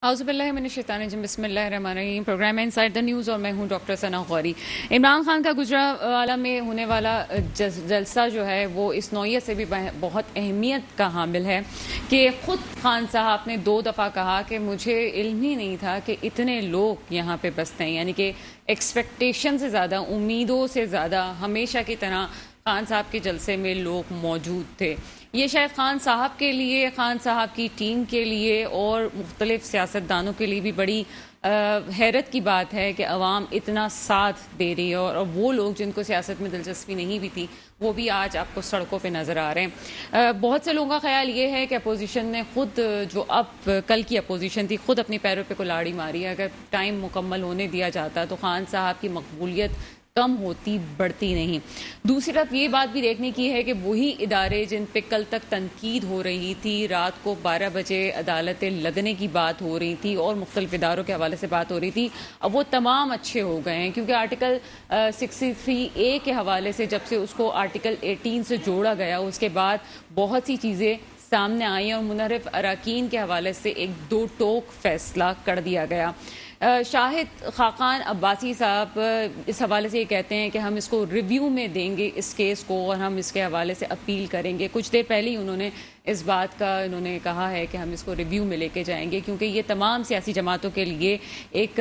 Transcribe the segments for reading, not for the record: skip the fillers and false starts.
اعوذ باللہ من الشیطان الرجیم بسم اللہ الرحمن الرحیم۔ پروگرام ہے انسائڈ دا نیوز اور میں ہوں ڈاکٹر ثنا غوری۔ عمران خان کا گجرانوالہ میں ہونے والا جلسہ جو ہے وہ اس نوعیت سے بھی بہت اہمیت کا حامل ہے کہ خود خان صاحب نے 2 دفعہ کہا کہ مجھے علم ہی نہیں تھا کہ اتنے لوگ یہاں پہ بستے ہیں، یعنی کہ ایکسپیکٹیشن سے زیادہ، امیدوں سے زیادہ ہمیشہ کی طرح خان صاحب کے جلسے میں لوگ موجود تھے۔ یہ شاید خان صاحب کے لیے، خان صاحب کی ٹیم کے لیے اور مختلف سیاستدانوں کے لیے بھی بڑی حیرت کی بات ہے کہ عوام اتنا ساتھ دے رہی ہے، اور وہ لوگ جن کو سیاست میں دلچسپی نہیں بھی تھی وہ بھی آج آپ کو سڑکوں پہ نظر آ رہے ہیں۔ بہت سے لوگوں کا خیال یہ ہے کہ اپوزیشن نے خود، جو اب کل کی اپوزیشن تھی، خود اپنی پیروں پہ کلاڑی ماری ہے۔ اگر ٹائم مکمل ہونے دیا جاتا تو خان صاحب کی مقبولیت کم ہوتی، بڑھتی نہیں۔ دوسری طرف یہ بات بھی دیکھنے کی ہے کہ وہی ادارے جن پہ کل تک تنقید ہو رہی تھی، رات کو 12 بجے عدالتیں لگنے کی بات ہو رہی تھی اور مختلف اداروں کے حوالے سے بات ہو رہی تھی، اب وہ تمام اچھے ہو گئے ہیں، کیونکہ آرٹیکل 63A کے حوالے سے جب سے اس کو آرٹیکل 18 سے جوڑا گیا، اس کے بعد بہت سی چیزیں سامنے آئی اور منحرف اراکین کے حوالے سے ایک 2 ٹوک فیصلہ کر دیا گیا۔ شاہد خاقان عباسی صاحب اس حوالے سے یہ کہتے ہیں کہ ہم اس کو ریویو میں دیں گے اس کیس کو، اور ہم اس کے حوالے سے اپیل کریں گے۔ کچھ دیر پہلے ہی انہوں نے اس بات کا کہا ہے کہ ہم اس کو ریویو میں لے کے جائیں گے، کیونکہ یہ تمام سیاسی جماعتوں کے لیے ایک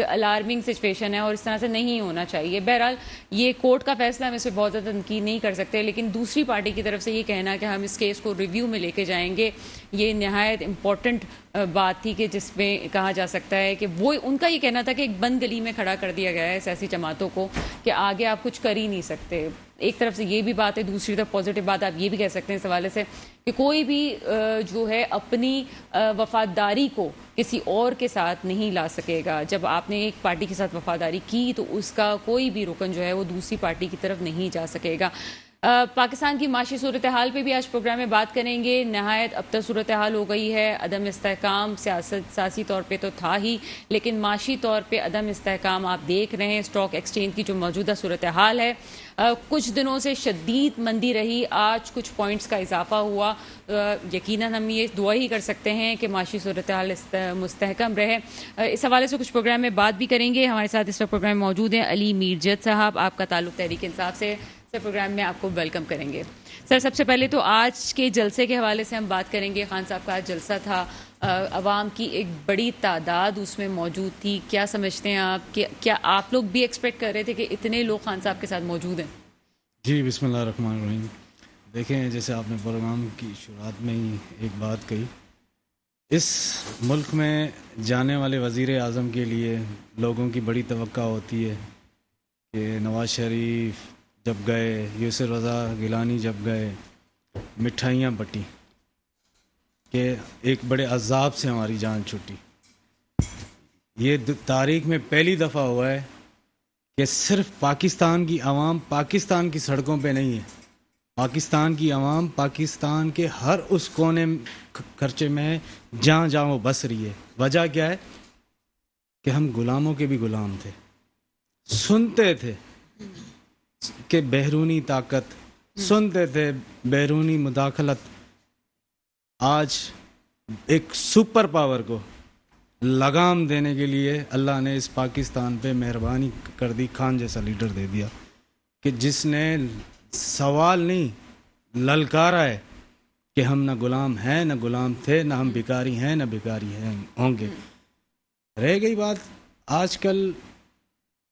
الارمنگ سچویشن ہے اور اس طرح سے نہیں ہونا چاہیے۔ بہرحال یہ کورٹ کا فیصلہ، ہم اس پہ بہت زیادہ تنقید نہیں کر سکتے، لیکن دوسری پارٹی کی طرف سے یہ کہنا کہ ہم اس کیس کو ریویو میں لے کے جائیں گے، یہ نہایت امپورٹنٹ بات تھی کہ جس میں کہا جا سکتا ہے کہ وہ ان کا یہ کہنا تھا کہ ایک بند گلی میں کھڑا کر دیا گیا ہے سیاسی جماعتوں کو کہ آگے آپ کچھ کر ہی نہیں سکتے۔ ایک طرف سے یہ بھی بات ہے، دوسری طرف پازیٹیو بات آپ یہ بھی کہہ سکتے ہیں اس حوالے سے کہ کوئی بھی جو ہے اپنی وفاداری کو کسی اور کے ساتھ نہیں لا سکے گا۔ جب آپ نے ایک پارٹی کے ساتھ وفاداری کی تو اس کا کوئی بھی رکن جو ہے وہ دوسری پارٹی کی طرف نہیں جا سکے گا۔ پاکستان کی معاشی صورتحال پہ بھی آج پروگرام میں بات کریں گے۔ نہایت ابتر صورتحال ہو گئی ہے، عدم استحکام سیاسی طور پہ تو تھا ہی، لیکن معاشی طور پہ عدم استحکام آپ دیکھ رہے ہیں۔ اسٹاک ایکسچینج کی جو موجودہ صورتحال ہے، کچھ دنوں سے شدید مندی رہی، آج کچھ پوائنٹس کا اضافہ ہوا۔ یقیناً ہم یہ دعا ہی کر سکتے ہیں کہ معاشی صورتحال مستحکم رہے۔ اس حوالے سے کچھ پروگرام میں بات بھی کریں گے۔ ہمارے ساتھ اس وقت پروگرام میں موجود ہیں علی میرجت صاحب، آپ کا تعلق تحریک انصاف سے، پروگرام میں آپ کو ویلکم کریں گے۔ سر، سب سے پہلے تو آج کے جلسے کے حوالے سے ہم بات کریں گے۔ خان صاحب کا آج جلسہ تھا، عوام کی ایک بڑی تعداد اس میں موجود تھی، کیا سمجھتے ہیں آپ؟ کیا آپ لوگ بھی ایکسپیکٹ کر رہے تھے کہ اتنے لوگ خان صاحب کے ساتھ موجود ہیں؟ جی، بسم اللہ الرحمن الرحیم۔ دیکھیں، جیسے آپ نے پروگرام کی شروعات میں ہی ایک بات کہی، اس ملک میں جانے والے وزیر اعظم کے لیے لوگوں کی بڑی توقع ہوتی ہے کہ نواز شریف جب گئے، یوسف رضا گیلانی جب گئے، مٹھائیاں بٹی کہ ایک بڑے عذاب سے ہماری جان چھٹی۔ یہ تاریخ میں پہلی دفعہ ہوا ہے کہ صرف پاکستان کی عوام پاکستان کی سڑکوں پہ نہیں ہے، پاکستان کی عوام پاکستان کے ہر اس کونے خرچے میں ہے جہاں جہاں وہ بس رہی ہے۔ وجہ کیا ہے؟ کہ ہم غلاموں کے بھی غلام تھے، سنتے تھے کہ بیرونی طاقت، سنتے تھے بیرونی مداخلت۔ آج ایک سپر پاور کو لگام دینے کے لیے اللہ نے اس پاکستان پہ مہربانی کر دی، خان جیسا لیڈر دے دیا کہ جس نے سوال نہیں للکارا ہے کہ ہم نہ غلام ہیں نہ غلام تھے، نہ ہم بھکاری ہیں نہ بھکاری ہیں ہوں گے۔ رہ گئی بات آج کل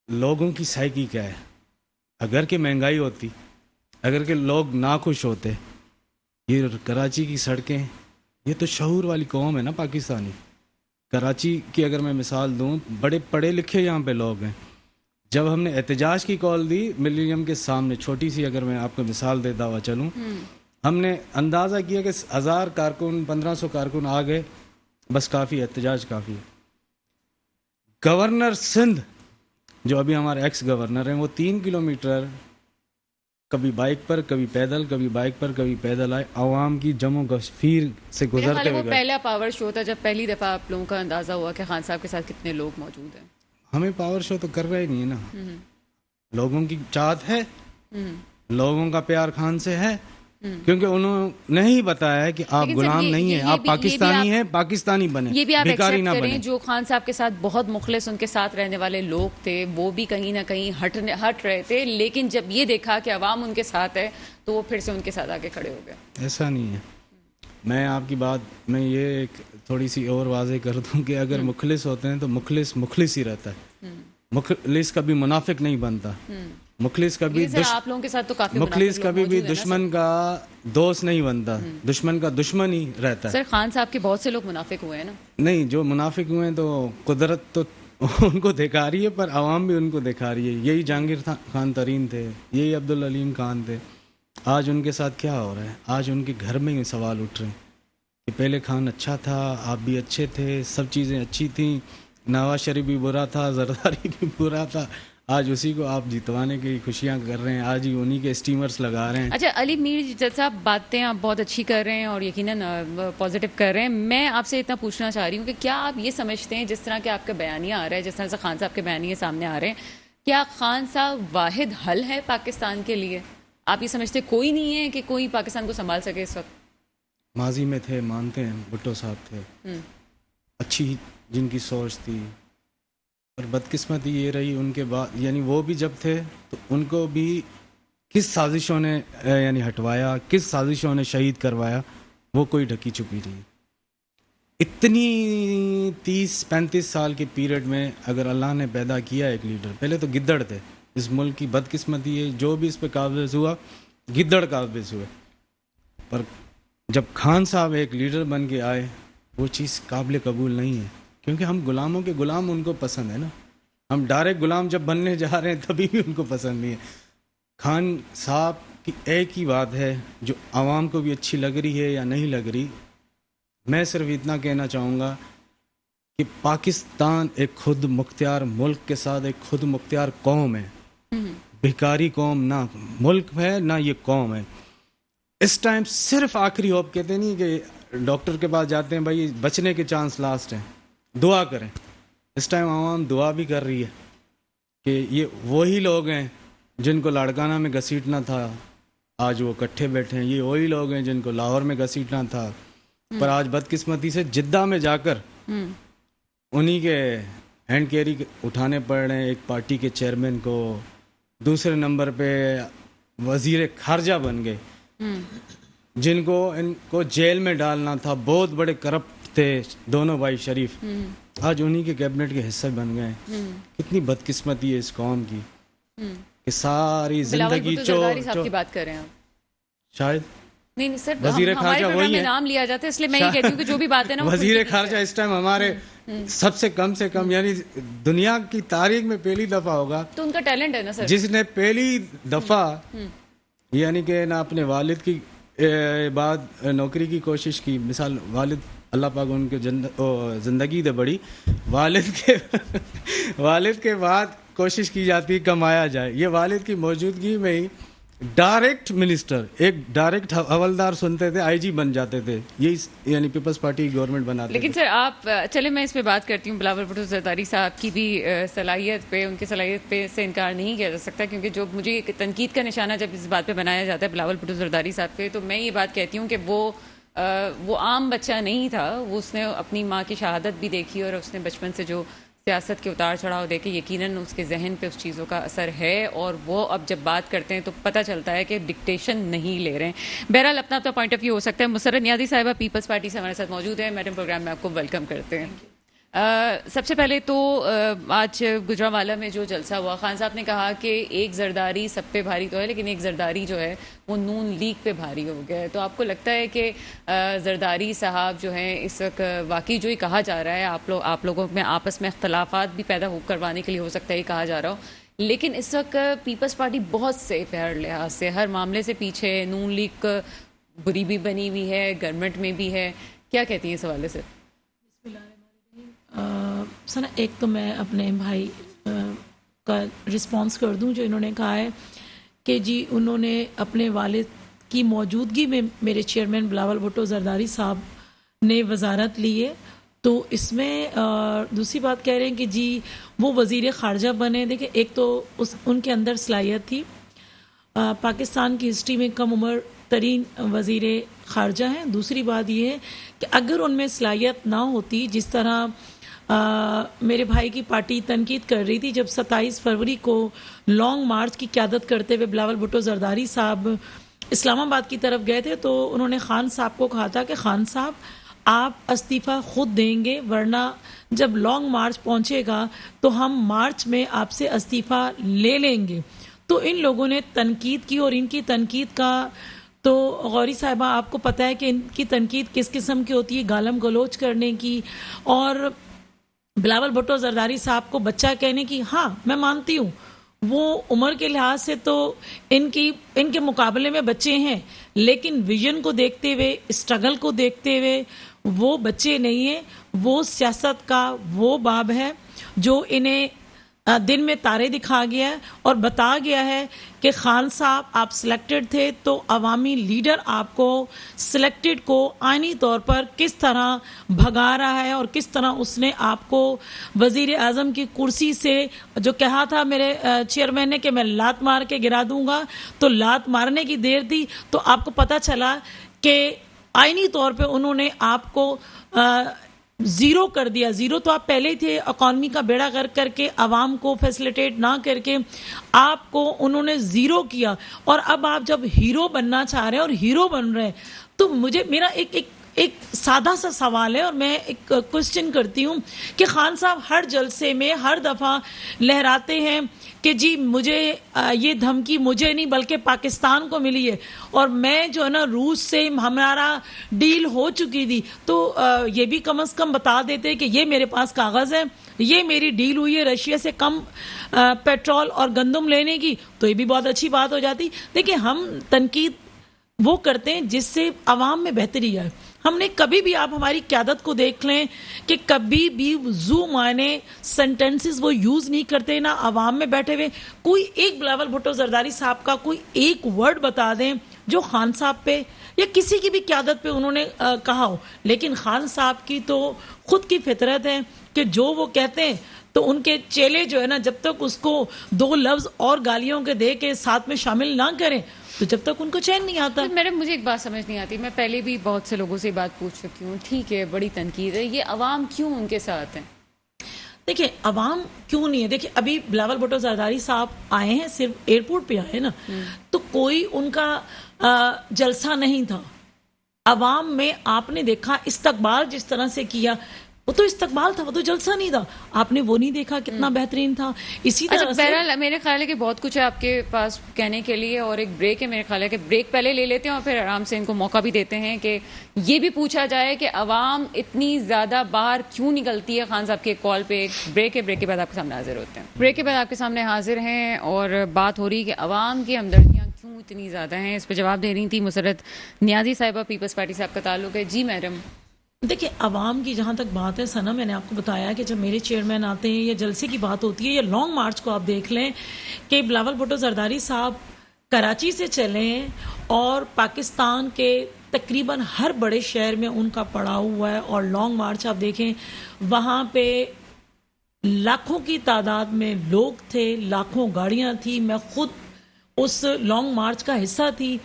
لوگوں کی سائیکی کیا ہے، اگر کہ مہنگائی ہوتی، اگر کہ لوگ ناخوش ہوتے، یہ کراچی کی سڑکیں، یہ تو شعور والی قوم ہے نا پاکستانی۔ کراچی کی اگر میں مثال دوں، بڑے پڑھے لکھے یہاں پہ لوگ ہیں۔ جب ہم نے احتجاج کی کال دی ملینیم کے سامنے، چھوٹی سی اگر میں آپ کو مثال دیتا ہوا چلوں، ہم نے اندازہ کیا کہ 1000 کارکن 1500 کارکن آ گئے، بس کافی، احتجاج کافی ہے۔ گورنر سندھ جو ابھی ہمارے ایکس گورنر ہیں، وہ 3 کلومیٹر کبھی بائک پر، کبھی پیدل، کبھی بائک پر، کبھی پیدل آئے، عوام کی جم و کثیر سے گزرتے ہوئے۔ وہ پہلا پاور شو تھا جب پہلی دفعہ آپ لوگوں کا اندازہ ہوا کہ خان صاحب کے ساتھ کتنے لوگ موجود ہیں۔ ہمیں پاور شو تو کر رہے ہی نہیں ہے نا، لوگوں کی چاہت ہے، لوگوں کا پیار خان سے ہے، کیونکہ انہوں نے ہی بتایا ہے کہ آپ غلام نہیں ہیں, آپ پاکستانی ہیں, پاکستانی بنیں, یہ بھی آپ بھکاری نہ ایکسیپٹ کریں بنیں. جو خان صاحب کے ساتھ بہت مخلص ان کے ساتھ رہنے والے لوگ تھے وہ بھی کہیں نہ کہیں ہٹ رہے تھے, لیکن جب یہ دیکھا کہ عوام ان کے ساتھ ہے تو وہ پھر سے ان کے ساتھ آگے کھڑے ہو گئے. ایسا نہیں ہے. میں آپ کی بات میں یہ ایک تھوڑی سی اور واضح کر دوں کہ اگر مخلص ہوتے ہیں تو مخلص ہی رہتا ہے, مخلص کبھی منافق نہیں بنتا, مخلص کبھی آپ لوگوں کے ساتھ تو کافی مخلص کبھی بھی دشمن کا دوست نہیں بنتا, دشمن کا دشمن ہی رہتا ہے. سر خان صاحب کے بہت سے لوگ منافق ہوئے ہیں نا. نہیں, جو منافق ہوئے ہیں تو قدرت تو ان کو دکھا رہی ہے, پر عوام بھی ان کو دکھا رہی ہے. یہی جہانگیر خان ترین تھے, یہی عبدالعلیم خان تھے. آج ان کے ساتھ کیا ہو رہا ہے؟ آج ان کے گھر میں ہی سوال اٹھ رہے ہیں کہ پہلے خان اچھا تھا, آپ بھی اچھے تھے, سب چیزیں اچھی تھیں, نواز شریف بھی برا تھا, زرداری بھی برا تھا, آج اسی کو آپ جیتوانے کی خوشیاں کر رہے ہیں, آج ہی انہی کے اسٹیمرز لگا رہے ہیں. اچھا علی میر جج صاحب, باتیں آپ بہت اچھی کر رہے ہیں اور یقیناً پازیٹیو کر رہے ہیں. میں آپ سے اتنا پوچھنا چاہ رہی ہوں کہ کیا آپ یہ سمجھتے ہیں جس طرح کہ آپ کا بیانیہ آ رہا ہے, جس طرح سے خان صاحب کے بیانیے سامنے آ رہے ہیں, کیا خان صاحب واحد حل ہے پاکستان کے لیے؟ آپ یہ سمجھتے کوئی نہیں ہے کہ کوئی پاکستان کو سنبھال سکے اس وقت؟ ماضی میں تھے, مانتے ہیں, بھٹو صاحب تھے, اچھی جن کی سوچ تھی, اور بدقسمتی یہ رہی ان کے بعد, یعنی وہ بھی جب تھے تو ان کو بھی کس سازشوں نے یعنی ہٹوایا, کس سازشوں نے شہید کروایا, وہ کوئی ڈھکی چھپی نہیں. اتنی 30-35 سال کے پیریڈ میں اگر اللہ نے پیدا کیا ایک لیڈر, پہلے تو گدڑ تھے اس ملک کی, بدقسمتی ہے جو بھی اس پہ قابض ہوا گدڑ قابض ہوئے, پر جب خان صاحب ایک لیڈر بن کے آئے وہ چیز قابل قبول نہیں ہے, کیونکہ ہم غلاموں کے غلام ان کو پسند ہے نا, ہم ڈائریکٹ غلام جب بننے جا رہے ہیں تبھی بھی ان کو پسند نہیں ہے. خان صاحب کی ایک ہی بات ہے جو عوام کو بھی اچھی لگ رہی ہے یا نہیں لگ رہی, میں صرف اتنا کہنا چاہوں گا کہ پاکستان ایک خود مختار ملک کے ساتھ ایک خود مختار قوم ہے, بھکاری قوم نہ ملک ہے نہ یہ قوم ہے. اس ٹائم صرف آخری ہوپ کہتے نہیں کہ ڈاکٹر کے پاس جاتے ہیں بھائی بچنے کے چانس لاسٹ ہیں, دعا کریں. اس ٹائم عوام دعا بھی کر رہی ہے کہ یہ وہی لوگ ہیں جن کو لاڑکانہ میں گھسیٹنا تھا, آج وہ کٹھے بیٹھے ہیں. یہ وہی لوگ ہیں جن کو لاہور میں گھسیٹنا تھا, پر آج بدقسمتی سے جدہ میں جا کر انہی کے ہینڈ کیری اٹھانے پڑ رہے ہیں. ایک پارٹی کے چیئرمین کو, دوسرے نمبر پہ وزیر خارجہ بن گئے جن کو ان کو جیل میں ڈالنا تھا, بہت بڑے کرپٹ تھے دونوں بھائی شریف, آج انہی کے کیبنٹ کے حصے بن گئے. کتنی بدقسمتی ہے اس قوم کی کہ ساری زندگی کی بات کر رہے ہیں شاید نہیں سر, وزیر خارجہ وہی ہے, نام لیا جاتا ہے اس لیے میں یہ کہتی ہوں کہ جو بھی بات ہے نا وزیر خارجہ اس ٹائم ہمارے سب سے کم یعنی دنیا کی تاریخ میں پہلی دفعہ ہوگا, تو ان کا ٹیلنٹ ہے نا سر, جس نے پہلی دفعہ یعنی کہ نہ اپنے والد کی بعد نوکری کی کوشش کی. مثال والد اللہ پاک ان کے زندگی دے بڑی, والد کے بعد کوشش کی جاتی کمایا جائے. یہ والد کی موجودگی میں ہی ڈائریکٹ منسٹر, ایک ڈائریکٹ حوالدار سنتے تھے, آئی جی بن جاتے تھے. یہی یعنی پیپلز پارٹی کی گورنمنٹ بناتے. لیکن سر آپ چلے میں اس پہ بات کرتی ہوں, بلاول بھٹو زرداری صاحب کی بھی صلاحیت پہ, ان کی صلاحیت پہ سے انکار نہیں کیا جا سکتا, کیونکہ جو مجھے ایک تنقید کا نشانہ جب اس بات پہ بنایا جاتا ہے بلاول بھٹو زرداری صاحب پہ, تو میں یہ بات کہتی ہوں کہ وہ عام بچہ نہیں تھا. وہ اس نے اپنی ماں کی شہادت بھی دیکھی اور اس نے بچپن سے جو سیاست کے اتار چڑھاؤ دیکھے, یقیناً اس کے ذہن پہ اس چیزوں کا اثر ہے, اور وہ اب جب بات کرتے ہیں تو پتہ چلتا ہے کہ ڈکٹیشن نہیں لے رہے ہیں. بہرحال اپنا پوائنٹ آف ویو ہو سکتا ہے. مسرت نیازی صاحبہ پیپلز پارٹی سے ہمارے ساتھ موجود ہے. میڈم پروگرام میں آپ کو ویلکم کرتے ہیں. سب سے پہلے تو آج گجرانوالہ میں جو جلسہ ہوا, خان صاحب نے کہا کہ ایک زرداری سب پہ بھاری تو ہے, لیکن ایک زرداری جو ہے وہ نون لیگ پہ بھاری ہو گیا ہے. تو آپ کو لگتا ہے کہ زرداری صاحب جو ہیں اس وقت واقعی جو ہی کہا جا رہا ہے, آپ لوگوں میں آپس میں اختلافات بھی پیدا کروانے کے لیے ہو سکتا ہے یہ کہا جا رہا ہو, لیکن اس وقت پیپلز پارٹی بہت سیف ہے ہر لحاظ سے, ہر معاملے سے پیچھے, نون لیگ بری بھی بنی ہوئی ہے, گورنمنٹ میں بھی ہے, کیا کہتی ہیں اس حوالے سے؟ سنا ایک تو میں اپنے بھائی کا رسپانس کر دوں جو انہوں نے کہا ہے کہ جی انہوں نے اپنے والد کی موجودگی میں میرے چیئرمین بلاول بھٹو زرداری صاحب نے وزارت لی ہے, تو اس میں دوسری بات کہہ رہے ہیں کہ جی وہ وزیر خارجہ بنے. دیکھیں ایک تو ان کے اندر صلاحیت تھی, پاکستان کی ہسٹری میں کم عمر ترین وزیر خارجہ ہیں. دوسری بات یہ ہے کہ اگر ان میں صلاحیت نہ ہوتی، جس طرح میرے بھائی کی پارٹی تنقید کر رہی تھی جب 27 فروری کو لانگ مارچ کی قیادت کرتے ہوئے بلاول بھٹو زرداری صاحب اسلام آباد کی طرف گئے تھے، تو انہوں نے خان صاحب کو کہا تھا کہ خان صاحب آپ استعفیٰ خود دیں گے، ورنہ جب لانگ مارچ پہنچے گا تو ہم مارچ میں آپ سے استعفیٰ لے لیں گے. تو ان لوگوں نے تنقید کی، اور ان کی تنقید کا تو غوری صاحبہ آپ کو پتہ ہے کہ ان کی تنقید کس قسم کی ہوتی ہے، گالم گلوچ کرنے کی اور بلاول بھٹو زرداری صاحب کو بچہ کہنے کی. ہاں میں مانتی ہوں وہ عمر کے لحاظ سے تو ان کے مقابلے میں بچے ہیں، لیکن ویژن کو دیکھتے ہوئے، اسٹرگل کو دیکھتے ہوئے وہ بچے نہیں ہیں. وہ سیاست کا وہ باب ہے جو انہیں دن میں تارے دکھا گیا ہے اور بتا گیا ہے کہ خان صاحب آپ سلیکٹڈ تھے تو عوامی لیڈر آپ کو سلیکٹڈ کو آئینی طور پر کس طرح بھگا رہا ہے، اور کس طرح اس نے آپ کو وزیر اعظم کی کرسی سے جو کہا تھا میرے چیئرمین نے کہ میں لات مار کے گرا دوں گا، تو لات مارنے کی دیر تھی تو آپ کو پتہ چلا کہ آئینی طور پہ انہوں نے آپ کو زیرو کر دیا. زیرو تو آپ پہلے ہی تھے، اکانومی کا بیڑا غرق کر کے عوام کو فیسلیٹیٹ نہ کر کے آپ کو انہوں نے زیرو کیا. اور اب آپ جب ہیرو بننا چاہ رہے ہیں اور ہیرو بن رہے ہیں، تو مجھے میرا ایک سادہ سا سوال ہے اور میں ایک کوشچن کرتی ہوں کہ خان صاحب ہر جلسے میں ہر دفعہ لہراتے ہیں کہ جی مجھے یہ دھمکی مجھے نہیں بلکہ پاکستان کو ملی ہے، اور میں جو ہے نا روس سے ہمارا ڈیل ہو چکی تھی، تو یہ بھی کم از کم بتا دیتے کہ یہ میرے پاس کاغذ ہے، یہ میری ڈیل ہوئی ہے رشیا سے کم پیٹرول اور گندم لینے کی، تو یہ بھی بہت اچھی بات ہو جاتی. دیکھیں ہم تنقید وہ کرتے ہیں جس سے عوام میں بہتری آئے. ہم نے کبھی بھی، آپ ہماری قیادت کو دیکھ لیں کہ کبھی بھی زو معنی سینٹنسز وہ یوز نہیں کرتے، نہ عوام میں بیٹھے ہوئے. کوئی ایک بلاول بھٹو زرداری صاحب کا کوئی ایک ورڈ بتا دیں جو خان صاحب پہ یا کسی کی بھی قیادت پہ انہوں نے کہا ہو. لیکن خان صاحب کی تو خود کی فطرت ہے کہ جو وہ کہتے ہیں تو ان کے چیلے جو ہے نا جب تک اس کو 2 لفظ اور گالیوں کے دے کے ساتھ میں شامل نہ کریں تو جب تک ان کو چین نہیں آتا. میڈم مجھے ایک بات سمجھ نہیں آتی، میں پہلے بھی بہت سے لوگوں سے بات پوچھ چکی ہوں، ٹھیک ہے بڑی تنقید ہے، یہ عوام کیوں ان کے ساتھ ہیں؟ دیکھیں عوام کیوں نہیں ہے، دیکھیں ابھی بلاول بھٹو زرداری صاحب آئے ہیں، صرف ایئرپورٹ پہ آئے نا، تو کوئی ان کا جلسہ نہیں تھا. عوام میں آپ نے دیکھا استقبال جس طرح سے کیا، وہ تو استقبال تھا، وہ تو جلسہ نہیں تھا. آپ نے وہ نہیں دیکھا کتنا بہترین تھا. اسی طرح سے بہرحال میرے خیال ہے کہ بہت کچھ ہے آپ کے پاس کہنے کے لیے، اور ایک بریک ہے، میرے خیال ہے کہ بریک پہلے لے لیتے ہیں اور پھر آرام سے ان کو موقع بھی دیتے ہیں کہ یہ بھی پوچھا جائے کہ عوام اتنی زیادہ باہر کیوں نکلتی ہے خان صاحب کے کال پہ. ایک بریک ہے، بریک کے بعد آپ کے سامنے حاضر ہوتے ہیں. بریک کے بعد آپ کے سامنے حاضر ہیں اور بات ہو رہی کہ عوام کی ہمدردیاں کیوں اتنی زیادہ ہیں. اس پہ جواب دے رہی تھی مسرت نیازی صاحبہ، پیپلز پارٹی سے آپ کا تعلق ہے. جی میڈم. دیکھیں عوام کی جہاں تک بات ہے سنا، میں نے آپ کو بتایا کہ جب میرے چیئرمین آتے ہیں یا جلسے کی بات ہوتی ہے یا لانگ مارچ کو آپ دیکھ لیں کہ بلاول بھٹو زرداری صاحب کراچی سے چلے ہیں اور پاکستان کے تقریباً ہر بڑے شہر میں ان کا پڑاؤ ہوا ہے، اور لانگ مارچ آپ دیکھیں وہاں پہ لاکھوں کی تعداد میں لوگ تھے، لاکھوں گاڑیاں تھیں. میں خود اس لانگ مارچ کا حصہ تھی.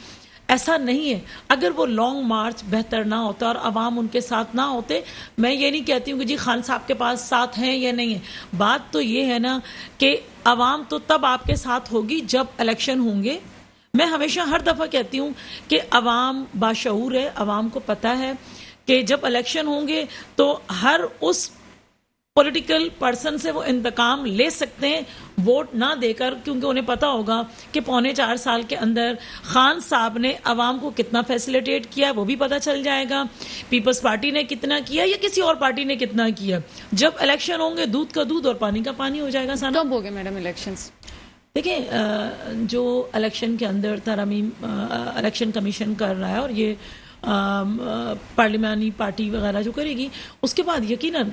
ایسا نہیں ہے اگر وہ لانگ مارچ بہتر نہ ہوتا اور عوام ان کے ساتھ نہ ہوتے، میں یہ نہیں کہتی ہوں کہ جی خان صاحب کے پاس ساتھ ہیں یا نہیں ہے. بات تو یہ ہے نا کہ عوام تو تب آپ کے ساتھ ہوگی جب الیکشن ہوں گے. میں ہمیشہ ہر دفعہ کہتی ہوں کہ عوام باشعور ہے، عوام کو پتہ ہے کہ جب الیکشن ہوں گے تو ہر اس پولیٹیکل پرسن سے وہ انتقام لے سکتے ہیں ووٹ نہ دے کر، کیونکہ انہیں پتا ہوگا کہ 4.25 سال کے اندر خان صاحب نے عوام کو کتنا فیسلیٹیٹ کیا وہ بھی پتا چل جائے گا. پیپلز پارٹی نے کتنا کیا یا کسی اور پارٹی نے کتنا کیا. جب الیکشن ہوں گے دودھ کا دودھ اور پانی کا پانی ہو جائے گا. سانا کب ہوگے میڈم الیکشنز؟ دیکھیں جو الیکشن کے اندر ترامیم الیکشن کمیشن کر رہا ہے اور یہ پارلیمانی پارٹی وغیرہ جو کرے گی، اس کے بعد یقیناً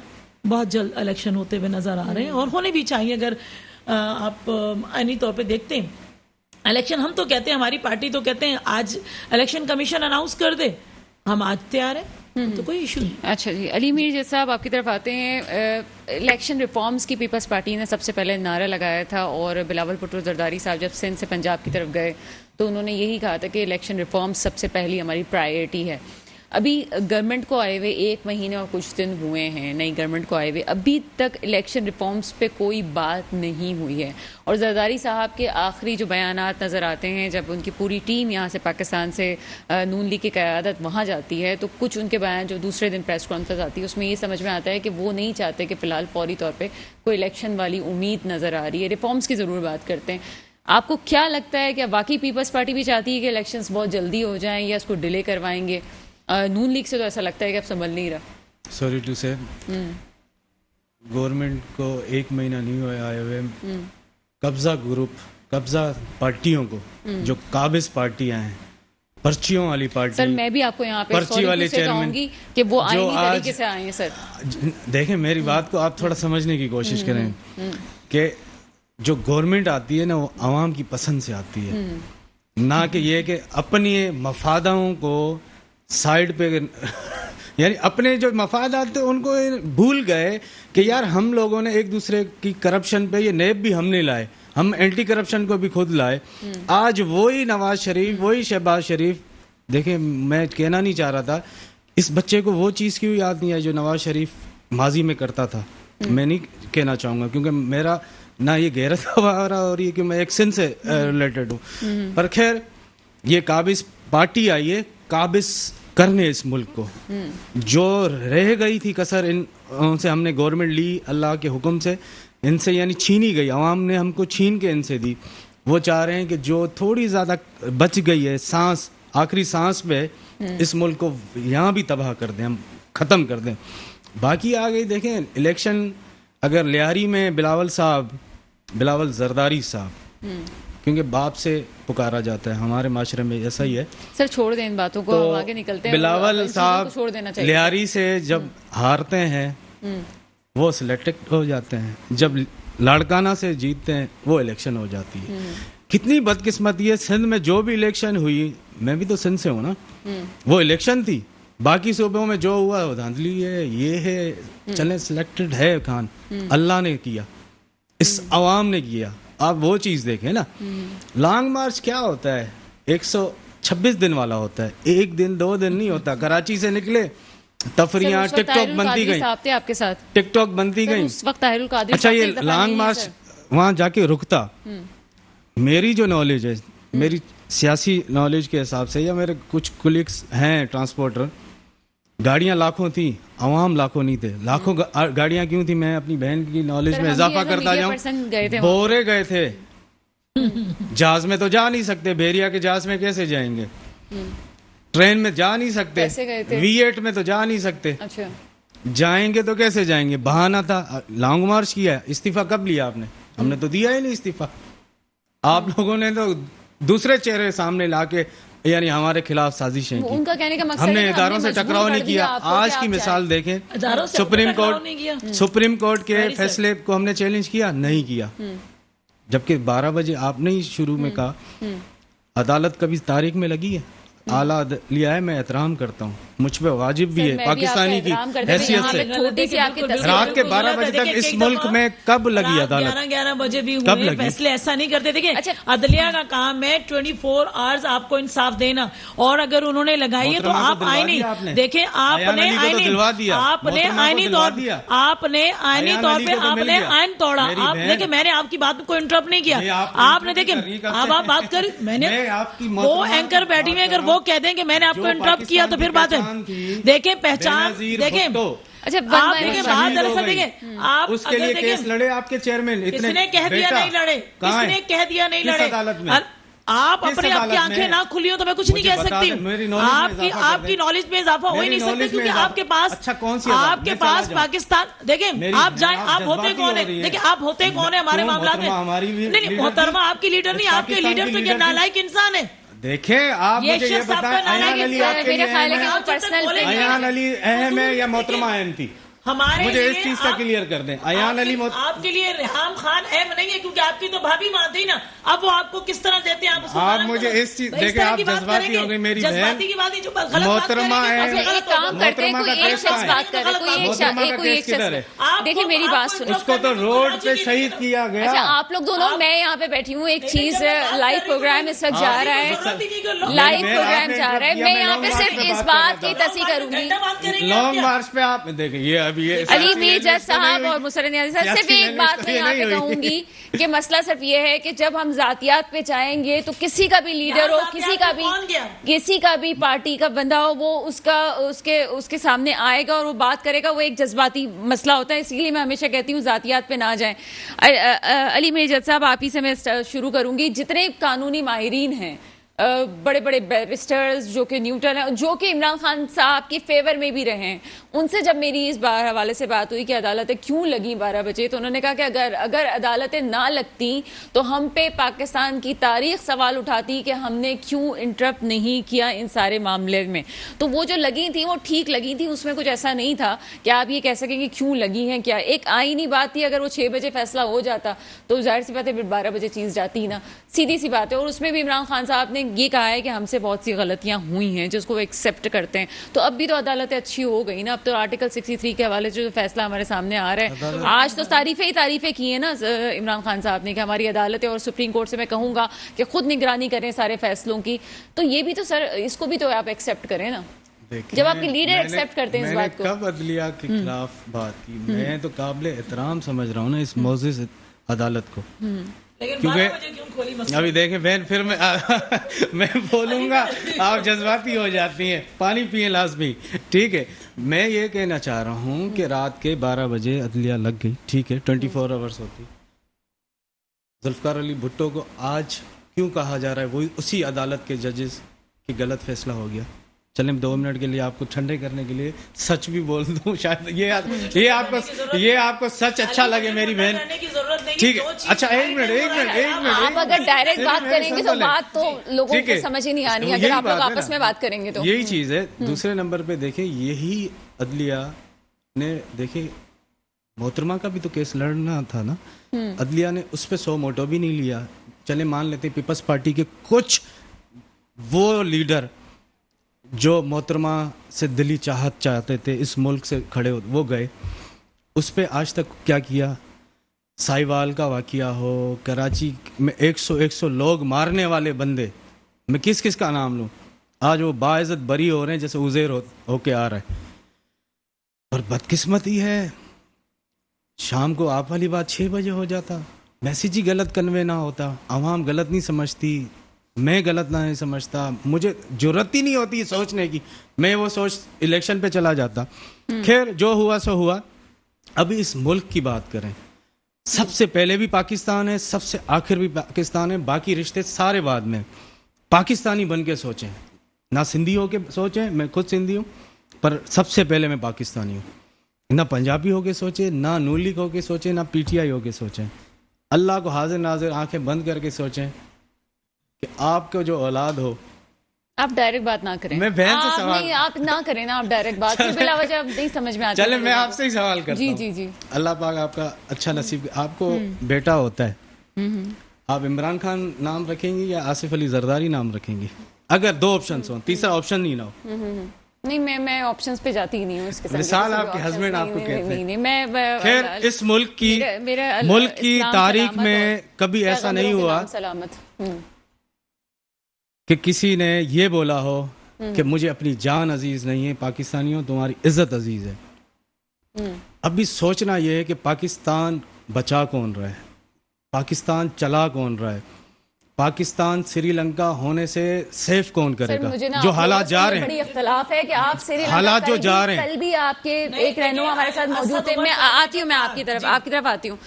بہت جلد الیکشن ہوتے ہوئے نظر آ رہے ہیں اور ہونے بھی چاہیے. اگر آپ عینی طور پہ دیکھتے ہیں الیکشن، ہم تو کہتے ہیں ہماری پارٹی تو کہتے ہیں آج الیکشن کمیشن اناؤنس کر دے، ہم آج تیار ہیں، تو کوئی ایشو نہیں. اچھا جی، علی میر جیسا صاحب آپ کی طرف آتے ہیں. الیکشن ریفارمز کی پیپلز پارٹی نے سب سے پہلے نعرہ لگایا تھا، اور بلاول بھٹو زرداری صاحب جب سندھ سے پنجاب کی طرف گئے تو انہوں نے یہی کہا تھا کہ الیکشن ریفارم سب سے پہلی ہماری پرائرٹی ہے. ابھی گورنمنٹ کو آئے ہوئے 1 مہینے اور کچھ دن ہوئے ہیں, نئی گورنمنٹ کو آئے ہوئے, ابھی تک الیکشن ریفارمز پہ کوئی بات نہیں ہوئی ہے. اور زرداری صاحب کے آخری جو بیانات نظر آتے ہیں جب ان کی پوری ٹیم یہاں سے پاکستان سے نون لیگ کی قیادت وہاں جاتی ہے, تو کچھ ان کے بیان جو دوسرے دن پریس کانفرنس آتی ہے اس میں یہ سمجھ میں آتا ہے کہ وہ نہیں چاہتے کہ فی الحال فوری طور پہ کوئی الیکشن والی امید نظر آ رہی ہے. ریفارمز کی ضرور بات کرتے ہیں. آپ کو کیا لگتا ہے کہ واقعی پیپلز پارٹی بھی چاہتی ہے کہ الیکشنز بہت جلدی ہو جائیں یا اس کو ڈیلے کروائیں گے؟ نون لیگ سے تو ایسا لگتا ہے کہ اب سنبھل نہیں رہا. سوری ٹو سے گورنمنٹ کو 1 مہینہ نہیں ہوا آئے ہوئے, قبضہ گروپ, قبضہ پارٹیوں کو جو قابض پارٹیاں ہیں, پرچیوں والی پارٹی. سر میں بھی آپ کو یہاں پہ پرچی والے چیئرمین گی کہ وہ آئینی طریقے سے آئے ہیں. سر دیکھیں میری بات کو آپ تھوڑا سمجھنے کی کوشش کریں کہ جو گورنمنٹ آتی ہے نا وہ عوام کی پسند سے آتی ہے, نہ کہ یہ کہ اپنی مفادوں کو سائڈ پہ, یعنی اپنے جو مفادات تھے ان کو بھول گئے کہ یار ہم لوگوں نے ایک دوسرے کی کرپشن پہ یہ نیب بھی ہم نے لائے, ہم اینٹی کرپشن کو بھی خود لائے. آج وہی نواز شریف, وہی شہباز شریف, دیکھیں میں کہنا نہیں چاہ رہا تھا, اس بچے کو وہ چیز کیوں یاد نہیں آئی جو نواز شریف ماضی میں کرتا تھا. میں نہیں کہنا چاہوں گا کیونکہ میرا نہ یہ غیرت ہمارا ہو رہی ہے کہ میں ایک سن سے ریلیٹڈ ہوں, پر خیر یہ قابض پارٹی آئی ہے قابض کرنے اس ملک کو. جو رہ گئی تھی کسر ان سے ہم نے گورنمنٹ لی اللہ کے حکم سے, ان سے یعنی چھینی گئی, عوام نے ہم کو چھین کے ان سے دی. وہ چاہ رہے ہیں کہ جو تھوڑی زیادہ بچ گئی ہے سانس, آخری سانس پہ اس ملک کو یہاں بھی تباہ کر دیں, ہم ختم کر دیں. باقی آ گئی دیکھیں الیکشن, اگر لیاری میں بلاول زرداری صاحب, کیونکہ باپ سے پکارا جاتا ہے ہمارے معاشرے میں, ایسا ہی ہے. سر چھوڑ دیں ان باتوں کو, ہم آگے نکلتے ہیں. بلاول صاحب لیاری سے جب ہارتے ہیں وہ سلیکٹ ہو جاتے ہیں, جب لاڑکانہ سے جیتتے ہیں وہ الیکشن ہو جاتی ہے. کتنی بدقسمتی ہے, سندھ میں جو بھی الیکشن ہوئی, میں بھی تو سندھ سے ہوں نا, وہ الیکشن تھی. باقی صوبوں میں جو ہوا وہ دھاندلی ہے, یہ ہے, چلیں سلیکٹڈ ہے خان, اللہ نے کیا, اس عوام نے کیا. آپ وہ چیز دیکھیں نا, لانگ مارچ کیا ہوتا ہے, 126 دن والا ہوتا ہے, 1 دن 2 دن نہیں ہوتا. کراچی سے نکلے, تفریحاں, ٹک ٹاک بنتی گئی, آپ کے ساتھ ٹک ٹاک بنتی گئی. اس وقت طاہر القادری, اچھا یہ لانگ مارچ وہاں جا کے رکتا. میری جو نالج ہے, میری سیاسی نالج کے حساب سے, یا میرے کچھ کولیگس ہیں ٹرانسپورٹر, گاڑیاں لاکھوں تھیں, عوام لاکھوں نہیں تھے. لاکھوں گاڑیاں کیوں تھی, میں اپنی بہن کی نالج میں اضافہ کرتا جاؤں. بورے گئے تھے, جہاز میں تو جا نہیں سکتے, بحریہ کے جہاز میں کیسے جائیں گے, ٹرین میں جا نہیں سکتے, V8 میں تو جا نہیں سکتے, جائیں گے تو کیسے جائیں گے, بہانہ تھا. لانگ مارچ کیا, استعفیٰ کب لیا آپ نے, ہم نے تو دیا ہی نہیں استعفیٰ. آپ لوگوں نے تو دوسرے چہرے سامنے لا کے یعنی ہمارے خلاف سازشیں کی. ان کا کہنے کا مقصد ہم نے اداروں سے ٹکراؤ نہیں کیا. آج کی مثال دیکھیں, سپریم کورٹ کے فیصلے کو ہم نے چیلنج کیا نہیں کیا, جبکہ 12 بجے آپ نے ہی شروع میں کہا. عدالت کبھی تاریخ میں لگی ہے, اعلیٰ عدلیہ ہے, میں احترام کرتا ہوں, مجھ پہ واجب بھی ہے پاکستانی کی حیثیت سے. رات کے 12 بجے تک اس ملک میں کب لگی عدالت, 11 بجے بھی ہوئے فیصلے, ایسا نہیں کرتے. دیکھیں عدلیہ کا کام ہے 24 آورز آپ کو انصاف دینا, اور اگر انہوں نے لگائی ہے تو آپ آئینی دیکھیں, آپ نے آئینی طور پہ آپ نے آئین توڑا. آپ دیکھیں میں نے آپ کی بات کو انٹرپٹ نہیں کیا, آپ نے دیکھیں اب آپ بات کر, میں نے وہ اینکر بیٹھی میں, اگر وہ کہہ دیں کہ میں نے آپ کو انٹرپٹ کیا تو پھر بات ہے. دیکھیں پہچان, دیکھیں آپ دیکھیں بات دراصل دیکھیں آپ اس کے لیے کیس لڑے آپ کے چیئرمین, کس نے کہہ دیا نہیں لڑے, کس نے کہہ دیا نہیں لڑے. آپ اپنے آپ کی آنکھیں نہ کھلی ہو تو میں کچھ نہیں کہہ سکتی. آپ کی نالج میں اضافہ ہو ہی نہیں سکتا, کیونکہ آپ کے پاس پاکستان, دیکھیں آپ جائیں, آپ ہوتے کون ہیں, دیکھیں آپ ہوتے کون ہیں ہمارے معاملات میں. نہیں محترمہ آپ کی لیڈر نہیں, آپ کے لیڈر تو یہ نالائق انسان ہے. دیکھیں آپ مجھے یہ بتائیں, ایان علی آپ کے لیے ایان علی اہم ہے یا محترمہ اہم تھی, ہمارے مجھے اس لیے چیز کا کلیئر کر دیں. ایان علی آپ کے لیے ریحام خان اہم نہیں ہے کیونکہ آپ کی تو بھابھی مانتے ہی نا. اب وہ آپ کو کس طرح دیتے ہیں آپ مجھے اس چیز دیکھیں, آپ جذباتی ہو گئی میری بہن محترمہ ایک کام کرتے ہیں, کوئی ایک شخص بات کر رہے ہیں, کوئی ایک شخص. دیکھیں میری بات سنیں, اس کو تو روڈ پہ شہید کیا گیا. اچھا آپ لوگ دونوں, میں یہاں پہ بیٹھی ہوں, ایک چیز لائیو پروگرام اس وقت جا رہا ہے, لائیو پروگرام جا رہا ہے, میں یہاں پہ صرف اس بات کی تصحیح کروں گی. لانگ مارچ پہ آپ دیکھیں یہ ابھی علی میر جج صاحب اور مسرت نیازی صاحب, صرف ایک بات میں یہاں پہ کہوں گی کہ مسئلہ صرف یہ ہے کہ جب ہم ذاتیات پہ جائیں گے تو کسی کا بھی لیڈر ہو, کسی کا بھی پارٹی کا بندہ ہو, وہ اس کے سامنے آئے گا اور وہ بات کرے گا, وہ ایک جذباتی مسئلہ ہوتا ہے. اسی لیے میں ہمیشہ کہتی ہوں ذاتیات پہ نہ جائیں. علی میر جج صاحب آپ ہی سے میں شروع کروں گی. جتنے قانونی ماہرین ہیں, بڑے بڑے بیرسٹرز جو کہ نیوٹرل ہیں, جو کہ عمران خان صاحب کے فیور میں بھی رہے ہیں, ان سے جب میری اس حوالے سے بات ہوئی کہ عدالتیں کیوں لگیں 12 بجے, تو انہوں نے کہا کہ اگر عدالتیں نہ لگتی تو ہم پہ پاکستان کی تاریخ سوال اٹھاتی کہ ہم نے کیوں انٹرپٹ نہیں کیا ان سارے معاملے میں. تو وہ جو لگی تھیں وہ ٹھیک لگی تھیں, اس میں کچھ ایسا نہیں تھا کہ آپ یہ کہہ سکیں کہ کیوں لگی ہیں. کیا ایک آئینی بات تھی, اگر وہ 6 بجے فیصلہ ہو جاتا تو ظاہر سی بات ہے 12 بجے چیز جاتی نا, سیدھی سی بات ہے. اور اس میں بھی عمران خان صاحب نے یہ کہا ہے کہ ہم سے بہت سی غلطیاں ہوئی ہیں جس کو وہ ایکسیپٹ کرتے ہیں. تو اب بھی تو عدالتیں اچھی ہو گئی نا, اب تو آرٹیکل 63 کے حوالے سے جو فیصلہ ہمارے سامنے آ رہا ہے, آج تو تعریفیں کی ہیں نا عمران خان صاحب نے کہ ہماری عدالتیں, اور سپریم کورٹ سے میں کہوں گا کہ خود نگرانی کریں سارے فیصلوں کی. تو یہ بھی تو سر, اس کو بھی تو آپ ایکسیپٹ کریں نا, جب آپ کے لیڈر ایکسیپٹ کرتے ہیں اس بات کو. میں نے کب عدلیہ کے خلاف بات کی؟ میں تو قابل احترام سمجھ رہا ہوں نا اس معزز عدالت کو, کیونکہ ابھی دیکھیں بہن, پھر میں بولوں گا آپ جذباتی ہو جاتی ہیں, پانی پئیں لازمی, ٹھیک ہے. میں یہ کہنا چاہ رہا ہوں کہ رات کے 12 بجے عدلیہ لگ گئی, ٹھیک ہے, 24 آورس ہوتی. ذوالفقار علی بھٹو کو آج کیوں کہا جا رہا ہے وہ اسی عدالت کے ججز کی غلط فیصلہ ہو گیا؟ چلیں 2 منٹ کے لیے آپ کو ٹھنڈے کرنے کے لیے سچ بھی بول دوں, شاید یہ آپ کو سچ اچھا لگے میری بہن, ٹھیک ہے. اچھا ایک منٹ آپ اگر ڈائریکٹ بات کریں گے تو بات تو لوگوں کو سمجھ ہی نہیں آنی, اگر آپ لوگ آپس میں بات کریں گے تو یہی چیز ہے. دوسرے نمبر پہ دیکھیں, یہی عدلیہ نے, دیکھیں محترمہ کا بھی تو کیس لڑنا تھا نا, عدلیہ نے اس پہ 100 موٹو بھی نہیں لیا. چلے مان لیتے پیپلز پارٹی کے کچھ وہ لیڈر جو محترمہ سے دلی چاہت چاہتے تھے, اس ملک سے کھڑے ہو, وہ گئے. اس پہ آج تک کیا کیا؟ سائیوال کا واقعہ ہو, کراچی میں 100 لوگ مارنے والے بندے, میں کس کا نام لوں, آج وہ باعزت بری ہو رہے ہیں جیسے عزیر ہو کے آ رہا ہے. اور بدقسمتی ہے شام کو آپ والی بات 6 بجے ہو جاتا, میسیج ہی غلط کنوے نہ ہوتا, عوام غلط نہیں سمجھتی, میں غلط نہیں سمجھتا, مجھے جرات ہی نہیں ہوتی سوچنے کی, میں وہ سوچ الیکشن پہ چلا جاتا. خیر جو ہوا سو ہوا. ابھی اس ملک کی بات کریں, سب سے پہلے بھی پاکستان ہے, سب سے آخر بھی پاکستان ہے, باقی رشتے سارے بعد میں. پاکستانی بن کے سوچیں, نہ سندھی ہو کے سوچیں, میں خود سندھی ہوں پر سب سے پہلے میں پاکستانی ہوں. نہ پنجابی ہو کے سوچیں, نہ نون لیگ ہو کے سوچیں, نہ پی ٹی آئی ہو کے سوچیں. اللہ کو حاضر ناظر آنکھیں بند کر کے سوچیں کہ آپ کو جو اولاد ہو. آپ ڈائریکٹ بات نہ کریں, میں بہن سے سوال, آپ نہ کریں نا, آپ ڈائریکٹ بات کریں, بلا وجہ نہیں سمجھ میں آتا. چلے میں آپ سے ہی سوال کرتا ہوں. جی اللہ پاک آپ کا اچھا نصیب. آپ کو بیٹا ہوتا ہے, آپ عمران خان نام رکھیں گے یا آصف علی زرداری نام رکھیں گے؟ اگر 2 آپشنز ہوں, تیسرا آپشن نہیں نہ ہو. نہیں, میں آپشنز پہ جاتی ہی نہیں ہوں. اس کے مثال آپ کے ہسبینڈ آپ کو کہتے ہیں. میں خیر اس ملک کی تاریخ میں کبھی ایسا نہیں ہوا سلامت کہ کسی نے یہ بولا ہو کہ مجھے اپنی جان عزیز نہیں ہے, پاکستانیوں تمہاری عزت عزیز ہے. ابھی سوچنا یہ ہے کہ پاکستان بچا کون رہا ہے, پاکستان چلا کون رہا ہے, پاکستان سری لنکا ہونے سے سیف کون کرے گا؟ جو حالات جا رہے ہیں, بڑی اختلاف ہے کہ آپ سری لنکا, حالات جو جا رہے ہیں, کل بھی آپ کے ایک رہنما ہمارے ساتھ موجود تھے, میں آتی ہوں, میں آپ کی طرف آتی ہوں.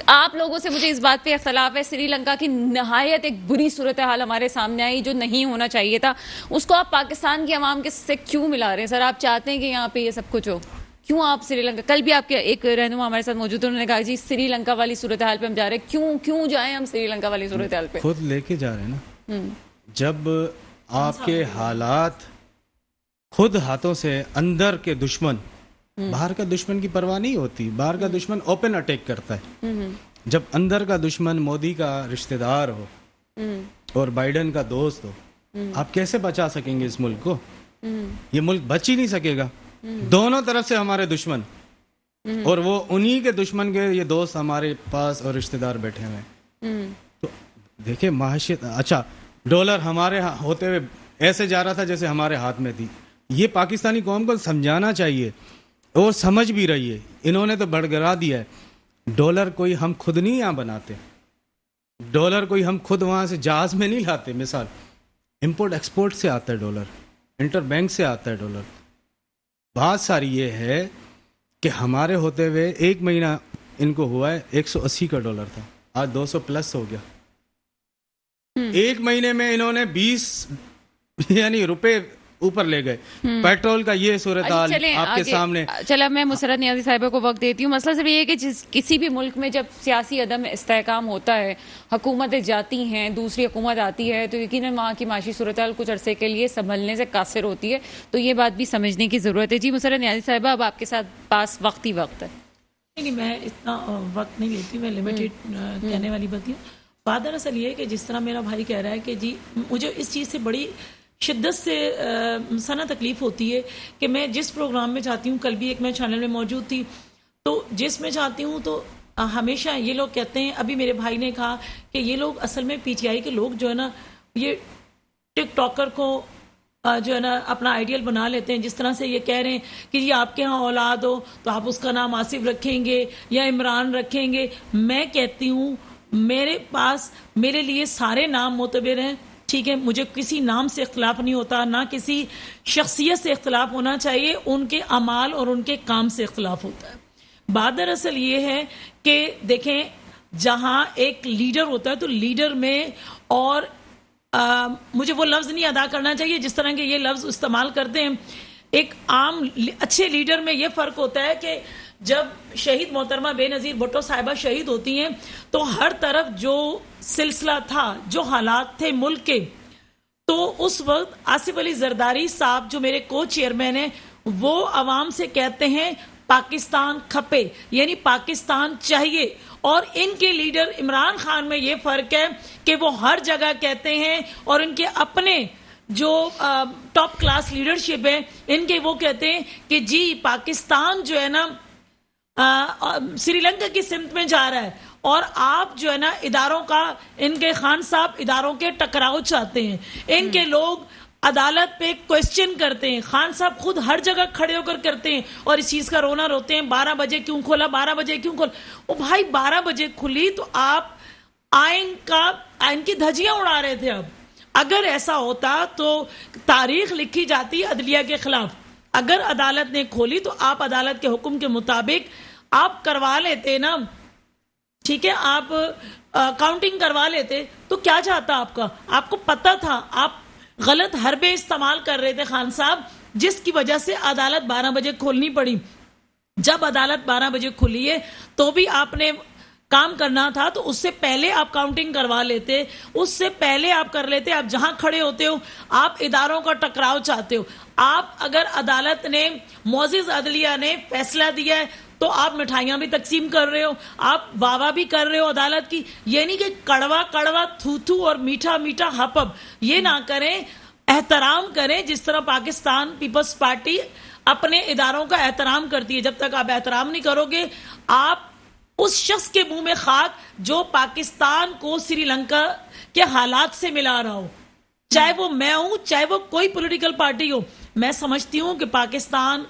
آپ لوگوں سے مجھے اس بات پہ اختلاف ہے, سری لنکا کی نہایت ایک بری صورتحال ہمارے سامنے آئی جو نہیں ہونا چاہیے تھا, اس کو آپ پاکستان کی عوام کے سے کیوں ملا رہے ہیں سر؟ آپ چاہتے ہیں کہ یہاں پہ یہ سب کچھ ہو, کیوں آپ سری لنکا, کل بھی آپ کے ایک رہنما ہمارے ساتھ موجود تھے, انہوں نے کہا جی سری لنکا والی صورتحال پہ ہم جا رہے ہیں, کیوں جائیں ہم سری لنکا والی صورتحال پہ؟ خود لے کے جا رہے ہیں نا. جب آپ کے حالات خود ہاتھوں سے, اندر کے دشمن باہر کا دشمن کی پرواہ نہیں ہوتی. باہر کا دشمن اوپن اٹیک کرتا ہے. جب اندر کا دشمن مودی کا رشتہ دار ہو اور بائیڈن کا دوست ہو, آپ کیسے بچا سکیں گے اس ملک کو؟ یہ ملک بچ ہی نہیں سکے گا. دونوں طرف سے ہمارے دشمن, اور وہ انہی کے دشمن کے یہ دوست ہمارے پاس اور رشتہ دار بیٹھے ہوئے ہیں. تو دیکھیں معاشیت, اچھا ڈالر ہمارے ہوتے ہوئے ایسے جا رہا تھا جیسے ہمارے ہاتھ میں تھی. یہ پاکستانی قوم کو سمجھانا چاہیے, اور سمجھ بھی رہی ہے. انہوں نے تو بڑھگرا دیا ہے. ڈالر کوئی ہم خود نہیں یہاں بناتے, ڈالر کوئی ہم خود وہاں سے جہاز میں نہیں لاتے. مثال امپورٹ ایکسپورٹ سے آتا ہے ڈالر, انٹر بینک سے آتا ہے ڈالر. بات ساری یہ ہے کہ ہمارے ہوتے ہوئے ایک مہینہ ان کو ہوا ہے 180 کا ڈالر تھا, آج 200 پلس ہو گیا. ایک مہینے میں انہوں نے 20 یعنی روپے اوپر لے گئے. پیٹرول کا یہ صورتحال آپ کے سامنے. چلو میں مسرت نیازی صاحبہ کو وقت دیتی ہوں. مسئلہ صرف یہ ہے کہ کسی بھی ملک میں جب سیاسی عدم استحکام ہوتا ہے, حکومتیں جاتی ہیں, دوسری حکومت آتی ہے, تو یقیناً وہاں کی معاشی صورتحال کچھ عرصے کے لیے سنبھلنے سے قاصر ہوتی ہے. تو یہ بات بھی سمجھنے کی ضرورت ہے. جی مسرت نیازی صاحبہ, اب آپ کے ساتھ پاس وقت ہی وقت ہے. نہیں, میں اتنا وقت نہیں لیتی, میں لمیٹڈ کہنے والی بات ہے. بات دراصل یہ ہے کہ جس طرح میرا بھائی کہہ رہا ہے کہ جی مجھے اس چیز سے بڑی شدت سے سنا تکلیف ہوتی ہے کہ میں جس پروگرام میں چاہتی ہوں, کل بھی ایک میں چینل میں موجود تھی, تو جس میں چاہتی ہوں تو ہمیشہ یہ لوگ کہتے ہیں, ابھی میرے بھائی نے کہا کہ یہ لوگ اصل میں پی ٹی آئی کے لوگ جو ہے نا, یہ ٹک ٹاکر کو جو ہے نا اپنا آئیڈیل بنا لیتے ہیں. جس طرح سے یہ کہہ رہے ہیں کہ یہ آپ کے ہاں اولاد ہو تو آپ اس کا نام آصف رکھیں گے یا عمران رکھیں گے. میں کہتی ہوں میرے پاس میرے لیے سارے نام معتبر ہیں, ٹھیک ہے, مجھے کسی نام سے اختلاف نہیں ہوتا, نہ کسی شخصیت سے اختلاف ہونا چاہیے, ان کے اعمال اور ان کے کام سے اختلاف ہوتا ہے. بات دراصل یہ ہے کہ دیکھیں جہاں ایک لیڈر ہوتا ہے تو لیڈر میں, اور مجھے وہ لفظ نہیں ادا کرنا چاہیے جس طرح کے یہ لفظ استعمال کرتے ہیں, ایک عام اچھے لیڈر میں یہ فرق ہوتا ہے کہ جب شہید محترمہ بے نظیر بھٹو صاحبہ شہید ہوتی ہیں تو ہر طرف جو سلسلہ تھا, جو حالات تھے ملک کے, تو اس وقت آصف علی زرداری صاحب جو میرے کو چیئرمین ہیں, وہ عوام سے کہتے ہیں پاکستان کھپے, یعنی پاکستان چاہیے. اور ان کے لیڈر عمران خان میں یہ فرق ہے کہ وہ ہر جگہ کہتے ہیں, اور ان کے اپنے جو ٹاپ کلاس لیڈرشپ ہے ان کے, وہ کہتے ہیں کہ جی پاکستان جو ہے نا سری لنکا کی سمت میں جا رہا ہے, اور آپ جو ہے نا اداروں کا, ان کے خان صاحب اداروں کے ٹکراؤ چاہتے ہیں, ان کے لوگ عدالت پہ کوسچن کرتے ہیں, خان صاحب خود ہر جگہ کھڑے ہو کر کرتے ہیں, اور اس چیز کا رونا روتے ہیں 12 بجے کیوں کھولا, 12 بجے کیوں کھولا. او بھائی 12 بجے کھلی تو آپ آئین کی دھجیاں اڑا رہے تھے. اب اگر ایسا ہوتا تو تاریخ لکھی جاتی عدلیہ کے خلاف. اگر عدالت نے کھولی تو آپ عدالت کے حکم کے مطابق آپ کروا لیتے نا, ٹھیک ہے, آپ کاؤنٹنگ کروا لیتے. تو کیا چاہتا آپ کا, آپ کو پتہ تھا آپ غلط حربے استعمال کر رہے تھے خان صاحب, جس کی وجہ سے عدالت 12 بجے کھولنی پڑی. جب عدالت 12 بجے کھلی ہے تو بھی آپ نے کام کرنا تھا, تو اس سے پہلے آپ کاؤنٹنگ کروا لیتے, اس سے پہلے آپ کر لیتے. آپ جہاں کھڑے ہوتے ہو آپ اداروں کا ٹکراؤ چاہتے ہو. آپ اگر عدالت نے, معزز عدلیہ نے فیصلہ دیا ہے تو آپ مٹھائیاں بھی تقسیم کر رہے ہو, آپ واہ بھی کر رہے ہو عدالت کی. یہ نہیں کہ کڑوا کڑوا تھو تھو اور میٹھا میٹھا ہپ ہپ, یہ نہ کریں. احترام کریں جس طرح پاکستان پیپلز پارٹی اپنے اداروں کا احترام کرتی ہے. جب تک آپ احترام نہیں کرو گے, آپ اس شخص کے منہ میں خاک جو پاکستان کو سری لنکا کے حالات سے ملا رہا ہو, چاہے وہ میں ہوں چاہے وہ کوئی پولیٹیکل پارٹی ہو. میں سمجھتی ہوں کہ پاکستان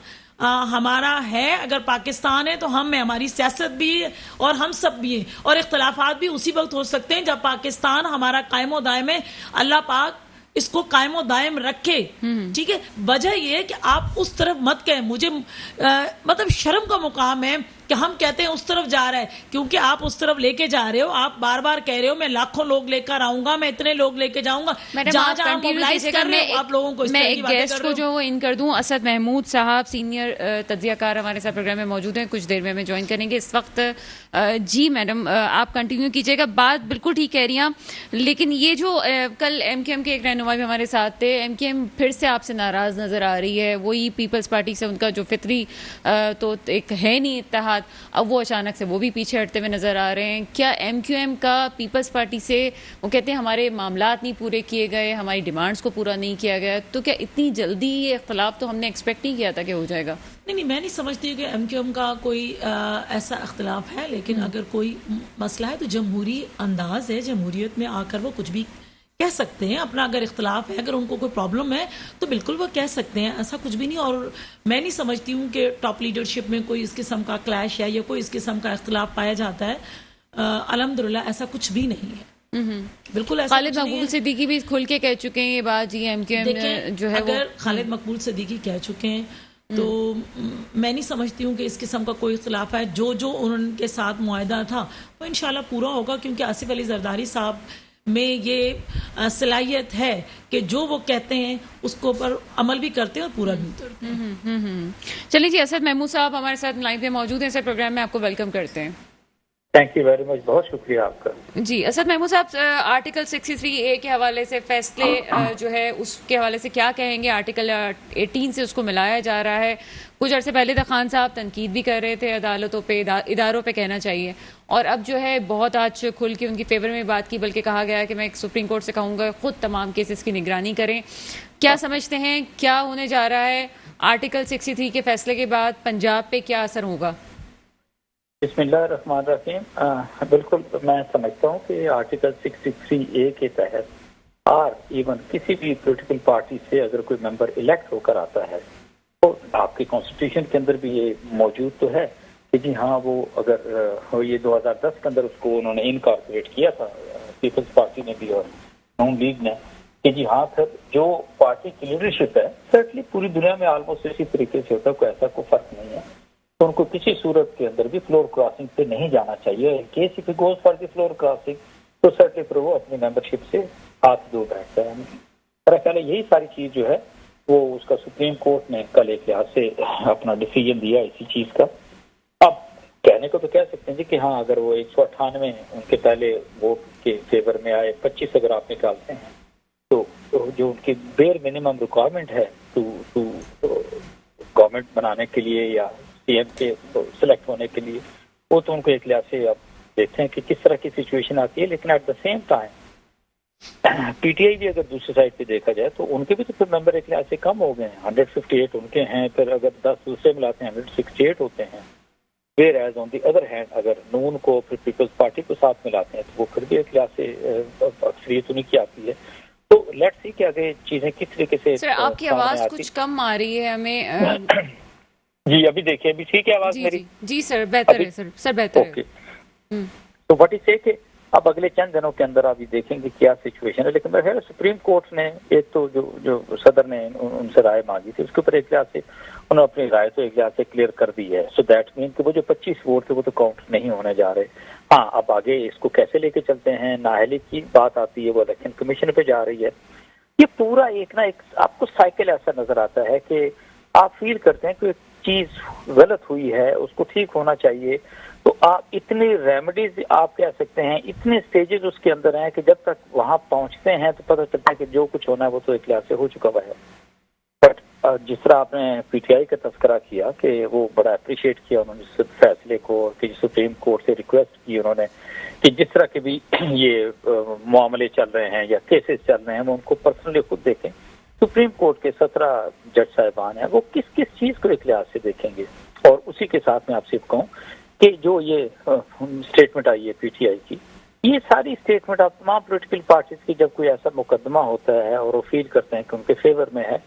ہمارا ہے. اگر پاکستان ہے تو ہم ہیں, ہماری سیاست بھی ہے اور ہم سب بھی ہیں, اور اختلافات بھی اسی وقت ہو سکتے ہیں جب پاکستان ہمارا قائم و دائم ہے. اللہ پاک اس کو قائم و دائم رکھے, ٹھیک ہے. وجہ یہ ہے کہ آپ اس طرف مت کہیں. مجھے مطلب شرم کا مقام ہے کہ ہم کہتے ہیں اس طرف جا رہا ہے, کیونکہ آپ اس طرف لے کے جا رہے ہو, آپ بار بار کہہ رہے ہو میں لاکھوں لوگ لے کر آؤں گا, میں اتنے لوگ لے کے جاؤں گا, جہاں جہاں موبلائز کر رہے ہو آپ لوگوں کو اس میں طرح کی ایک باتیں گیسٹ کر کو رہے ہو. جو وہ ان کر دوں, اسد محمود صاحب سینئر تجزیہ کار ہمارے ساتھ پروگرام میں موجود ہیں, کچھ دیر میں ہمیں جوائن کریں گے اس وقت. جی میڈم آپ کنٹینیو کیجیے گا, بات بالکل ٹھیک کہہ رہی ہیں, لیکن یہ جو کل ایم کیو ایم کے ایک رہنما بھی ہمارے ساتھ تھے, ایم کیو ایم پھر سے آپ سے ناراض نظر آ رہی ہے, وہی پیپلز پارٹی سے ان کا جو فطری تو ایک ہے نہیں اتحاد, اب وہ اچانک سے وہ بھی پیچھے ہٹتے ہوئے نظر آ رہے ہیں. کیا ایم کیو ایم کا پیپلز پارٹی سے, وہ کہتے ہیں ہمارے معاملات نہیں پورے کیے گئے, ہماری ڈیمانڈز کو پورا نہیں کیا گیا, تو کیا اتنی جلدی یہ اختلاف تو ہم نے ایکسپیکٹ نہیں کیا تھا کہ ہو جائے گا؟ نہیں, میں نہیں سمجھتی کہ ایم کیو ایم کا کوئی ایسا اختلاف ہے, لیکن اگر کوئی مسئلہ ہے تو جمہوری انداز ہے, جمہوریت میں آ کر وہ کچھ بھی کہہ سکتے ہیں اپنا. اگر اختلاف ہے, اگر ان کو کوئی پرابلم ہے تو بالکل وہ کہہ سکتے ہیں, ایسا کچھ بھی نہیں. اور میں نہیں سمجھتی ہوں کہ ٹاپ لیڈرشپ میں کوئی اس قسم کا کلیش ہے یا کوئی اس قسم کا اختلاف پایا جاتا ہے. الحمدللہ ایسا کچھ بھی نہیں ہے, بالکل ایسا. خالد مقبول صدیقی بھی کھل کے کہہ چکے ہیں یہ بات, جی ایم کیو ایم جو ہے, اگر خالد مقبول صدیقی کہہ چکے ہیں تو میں نہیں سمجھتی ہوں کہ اس قسم کا کوئی اختلاف ہے. جو ان کے ساتھ معاہدہ تھا وہ انشاءاللہ پورا ہوگا, کیونکہ آصف علی زرداری صاحب میں یہ صلاحیت ہے کہ جو وہ کہتے ہیں اس کو پر عمل بھی کرتے ہیں اور پورا بھی اترتے ہیں. چلیے جی, اسد محمود صاحب ہمارے ساتھ لائن پہ موجود ہیں, اس پروگرام میں آپ کو ویلکم کرتے ہیں. تھینک یو ویری مچ, بہت شکریہ آپ کا. جی اسد محمود صاحب, آرٹیکل 63A کے حوالے سے فیصلے جو ہے اس کے حوالے سے کیا کہیں گے؟ آرٹیکل 18 سے اس کو ملایا جا رہا ہے. کچھ عرصے پہلے تک خان صاحب تنقید بھی کر رہے تھے عدالتوں پہ, اداروں پہ کہنا چاہیے, اور اب جو ہے بہت آج کھل کے ان کی فیور میں بات کی, بلکہ کہا گیا ہے کہ میں ایک سپریم کورٹ سے کہوں گا خود تمام کیسز کی نگرانی کریں. کیا سمجھتے ہیں کیا ہونے جا رہا ہے آرٹیکل 63 کے فیصلے کے بعد پنجاب پہ کیا اثر ہوگا؟ بسم اللہ الرحمن الرحیم. بالکل میں سمجھتا ہوں کہ آرٹیکل 63A کے تحت اور ایون کسی بھی پولیٹیکل پارٹی سے اگر کوئی ممبر الیکٹ ہو کر آتا ہے تو آپ کے کانسٹیٹیوشن کے اندر بھی یہ موجود تو ہے کہ جی ہاں, وہ اگر یہ 2010 کے اندر اس کو انہوں نے انکارپوریٹ کیا تھا پیپلز پارٹی نے بھی اور نون لیگ نے, کہ جی ہاں پھر جو پارٹی کی لیڈرشپ ہے سرٹنلی پوری دنیا میں آلموسٹ اسی طریقے سے ہوتا ہے, کوئی ایسا کوئی فرق نہیں ہے, تو ان کو کسی صورت کے اندر بھی فلور کراسنگ پہ نہیں جانا چاہیے. Case if goes for the floor crossing تو سرٹنلی پھر وہ اپنی ممبرشپ سے ہاتھ دھو بیٹھتا ہے. میرا خیال ہے یہی ساری چیز جو ہے وہ اس کا سپریم کورٹ نے کل ایک لحاظ سے اپنا ڈیسیژن دیا اسی چیز کا. اب کہنے کو تو کہہ سکتے ہیں جی کہ ہاں اگر وہ 198 ان کے پہلے ووٹ کے فیور میں آئے, 25 اگر آپ نکالتے ہیں تو جو ان کی بیئر منیمم ریکوائرمنٹ ہے ٹو گورنمنٹ بنانے کے لیے یا سی ایم کے سلیکٹ ہونے کے لیے, وہ تو ان کو ایک لحاظ سے اب دیکھتے ہیں کہ کس طرح کی سچویشن آتی ہے. لیکن at the same time P T I بھی اگر دوسری سائڈ پہ دیکھا جائے تو ان کے بھی تو پھر ممبر ایک لحاظ سے کم ہو گئے ہیں, 158 ان کے ہیں, پھر اگر 10 دوسرے ملاتے ہیں 168 ہوتے ہیں. Where as on the other hand اگر نون کو پھر پیپلز پارٹی کو ساتھ ملاتے ہیں تو وہ پھر بھی ایک لحاظ سے اکثریت انہیں کی آتی ہے. تو لیٹس سی کہ آگے چیزیں کس طریقے سے. سر آپ کی آواز کچھ کم آ رہی ہے ہمیں. جی ابھی دیکھیے, ابھی ٹھیک ہے آواز میری؟ جی سر بہتر ہے, سر بہتر ہے. تو وٹ از کہ اب اگلے چند دنوں کے اندر ابھی دیکھیں گے کیا سچویشن ہے. لیکن میرا خیال ہے سپریم کورٹ نے ایک تو جو صدر نے ان سے رائے مانگی تھی اس کے اوپر ایک لحاظ سے انہوں نے اپنی رائے تو ایک لحاظ سے کلیئر کر دی ہے. سو دیٹ مین کہ وہ جو 25 ووٹ تھے وہ تو کاؤنٹ نہیں ہونے جا رہے. ہاں اب آگے اس کو کیسے لے کے چلتے ہیں, نااہلی کی بات آتی ہے, وہ الیکشن کمیشن پہ جا رہی ہے. یہ پورا ایک آپ کو سائیکل ایسا نظر آتا ہے کہ آپ فیل کرتے ہیں کہ چیز غلط ہوئی ہے, اس کو ٹھیک ہونا چاہیے, تو آپ اتنی ریمیڈیز آپ کہہ سکتے ہیں, اتنے سٹیجز اس کے اندر ہیں کہ جب تک وہاں پہنچتے ہیں تو پتہ چلتا ہے کہ جو کچھ ہونا ہے وہ تو ایک لحاظ سے ہو چکا ہوا ہے. بٹ جس طرح آپ نے پی ٹی آئی کا تذکرہ کیا کہ وہ بڑا اپریشیٹ کیا انہوں نے اس فیصلے کو, کہ سپریم کورٹ سے ریکویسٹ کی انہوں نے کہ جس طرح کے بھی یہ معاملے چل رہے ہیں یا کیسز چل رہے ہیں وہ ان کو پرسنلی خود دیکھیں. سپریم کورٹ کے 17 جج صاحبان ہیں, وہ کس کس چیز کو ایک لحاظ سے دیکھیں گے. اور اسی کے ساتھ میں آپ سے کہوں کہ جو یہ اسٹیٹمنٹ آئی ہے پی ٹی آئی کی, یہ ساری اسٹیٹمنٹ آپ تمام پولیٹیکل پارٹیز کی جب کوئی ایسا مقدمہ ہوتا ہے اور وہ فیل کرتے ہیں کہ ان کے فیور میں ہے,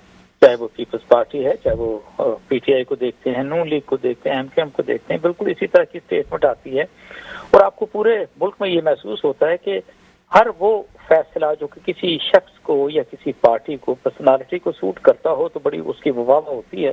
چاہے وہ پیپلز پارٹی ہے, چاہے وہ پی ٹی آئی کو دیکھتے ہیں, نون لیگ کو دیکھتے ہیں, ایم کیو ایم کو دیکھتے ہیں, بالکل اسی طرح کی اسٹیٹمنٹ آتی ہے. اور آپ کو پورے ملک میں یہ محسوس ہوتا ہے کہ ہر وہ فیصلہ جو کہ کسی شخص کو یا کسی پارٹی کو پرسنالٹی کو سوٹ کرتا ہو تو بڑی اس کی واہ ہوتی ہے,